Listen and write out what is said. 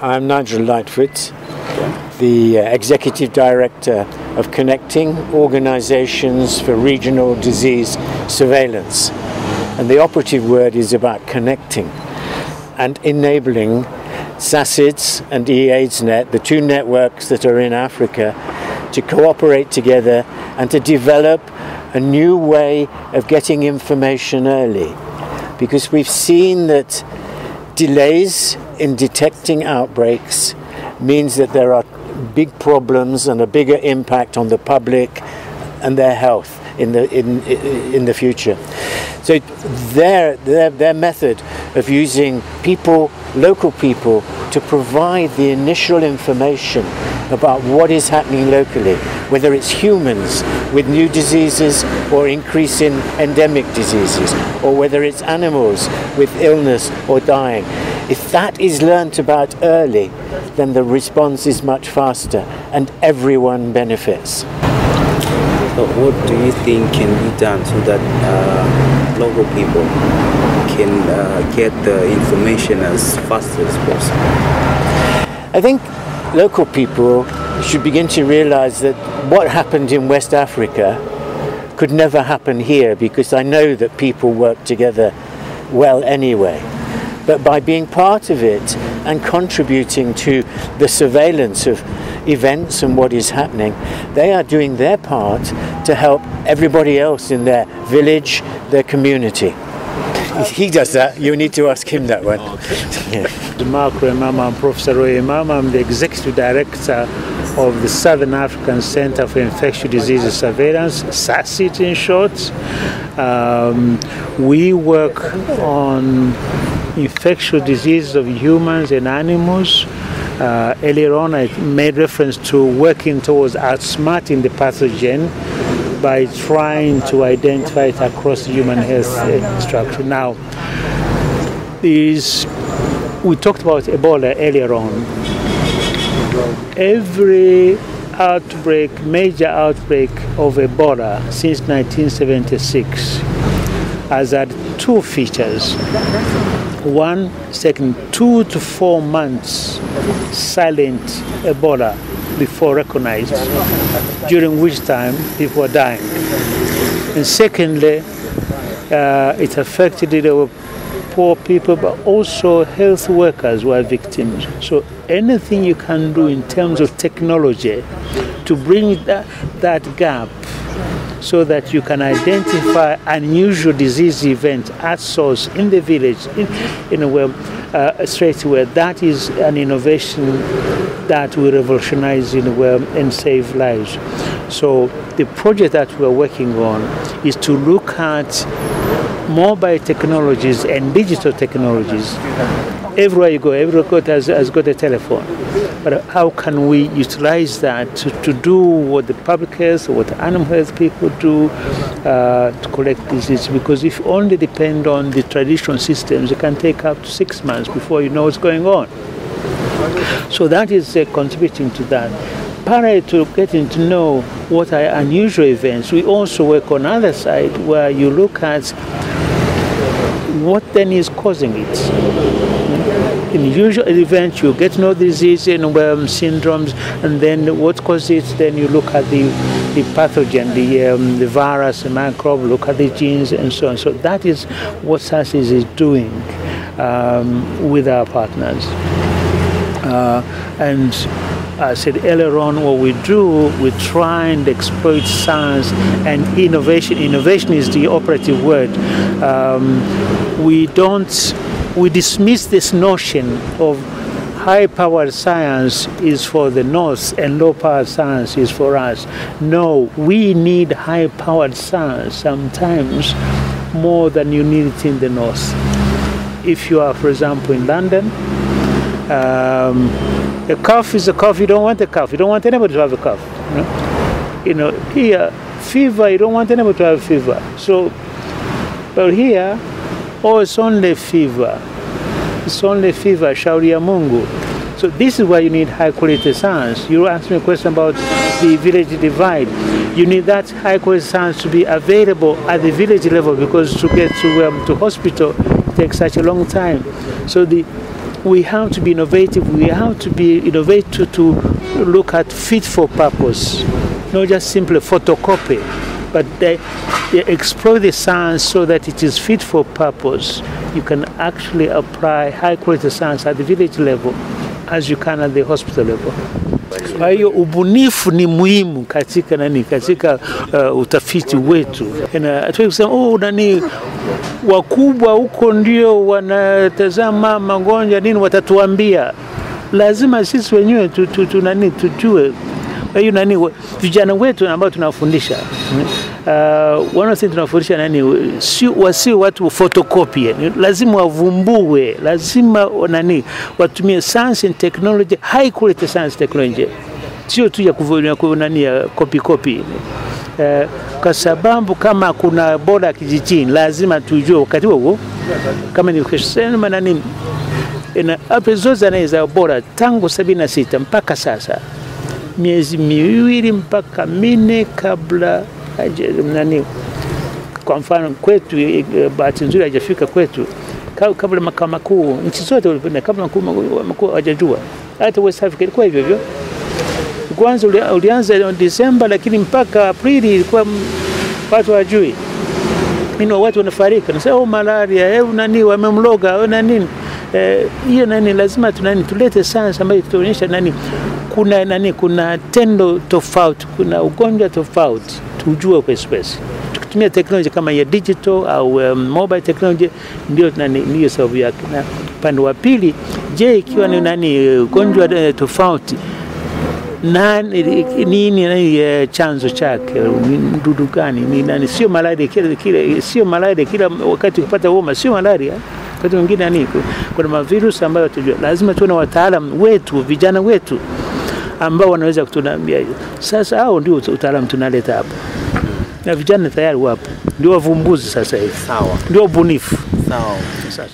I'm Nigel Lightfoot, the Executive Director of Connecting Organisations for Regional Disease Surveillance. And the operative word is about connecting and enabling SACIDS and eAIDSnet, the two networks that are in Africa, to cooperate together and to develop a new way of getting information early. Because we've seen that delays in detecting outbreaks means that there are big problems and a bigger impact on the public and their health in the future. So their method of using people, local people, to provide the initial information about what is happening locally, whether it's humans with new diseases or increase in endemic diseases, or whether it's animals with illness or dying. If that is learnt about early, then the response is much faster and everyone benefits. So what do you think can be done so that local people can get the information as fast as possible? I think local people should begin to realize that what happened in West Africa could never happen here, because I know that people work together well anyway. But by being part of it and contributing to the surveillance of events and what is happening, they are doing their part to help everybody else in their village, their community. He does that. You need to ask him that one. Okay. I'm Professor Imam. I'm the Executive Director of the Southern African Center for Infectious Diseases Surveillance, SACIDS in short. We work on infectious diseases of humans and animals. Earlier on, I made reference to working towards outsmarting the pathogen by trying to identify it across the human health structure. Now, we talked about Ebola earlier on. Every outbreak, major outbreak of Ebola since 1976 has had two features. One, second, 2 to 4 months silent Ebola before recognized, during which time people were dying. And secondly, it affected the poor people, but also health workers were victims. So anything you can do in terms of technology to bring that gap, so that you can identify unusual disease events at source in the village, straight away. That is an innovation that will revolutionize and save lives. So the project that we're working on is to look at mobile technologies and digital technologies. Everywhere you go, every has got a telephone. But how can we utilize that to do what the public health, what the animal health people do to collect disease? Because if you only depend on the traditional systems, it can take up to 6 months before you know what's going on. So that is contributing to that. Parallel to getting to know what are unusual events, we also work on the other side where you look at what then is causing it. In usual events, you get to know disease and syndromes, and then what causes it, then you look at the pathogen, the virus, the microbe, look at the genes, and so on. So that is what SACIDS is doing with our partners. And I said earlier on, what we do, we try and exploit science and innovation. Innovation is the operative word. We dismiss this notion of high-powered science is for the North and low-powered science is for us. No, we need high-powered science sometimes more than you need it in the North. If you are, for example, in London, a cough is a cough. You don't want a cough. You don't want anybody to have a cough. Here, fever. You don't want anybody to have fever. So, but here, it's only fever. It's only fever. Shauri ya Mungu. So this is why you need high-quality science. You asked me a question about the village divide. You need that high-quality science to be available at the village level, because to get to hospital takes such a long time. So the we have to be innovative. We have to be innovative to look at fit for purpose, not just simply photocopy, but they explore the science so that it is fit for purpose. You can actually apply high quality science at the village level as you can at the hospital level. Kwa hiyo ubunifu ni muhimu katika utafiti wetu. Hatuwezi kusema wakubwa huko ndio wanatazama magonjwa nini watatuambia. Lazima sisi wenyewe tujue. Kwa hiyo vijana wetu ambao tunawafundisha wanasema tunafundisha wasi watu photocopy, lazima wavumbue, lazima watumie science and technology, high quality science technology, sio tu ya copy. Kwa sababu kama kuna bora kijijini lazima tujue wakati huo kama ni kusema zote za bora tangu 76 mpaka sasa, miezi 2 mpaka 4 kabla kwa mfano kwetu, bahati nzuri haijafika kwetu, kabla makao makuu nchi zote walipenda, kabla makuu hajajua. Hata West Africa ilikuwa hivyo. Kwanza ulianza Desemba, lakini mpaka Aprili ilikuwa watu hawajui. Watu wanafariki, nasema malaria, wamemloga, hiyo lazima tulete science ambayo tuonyesha kuna tendo tofauti, kuna ugonjwa tofauti, tujue kwa space. Tukitumia technology kama ya digital au mobile technology ndio sababu yake. Na upande wa pili, je, ikiwa ni ugonjwa tofauti, nini chanzo chake, mdudu gani, sio malaria kila wakati kupata homa, sio malaria. Wakati mwingine kuna mavirus ambayo tujue. Lazima tuwe na wataalamu wetu, vijana wetu ambao wanaweza kutuambia. Sasa hao ndio utaalamu tunaleta hapa. Na vijana tayari wapo. Ndio wavumbuzi sasa hivi. Sawa. Ndio ubunifu. Sawa. Sasa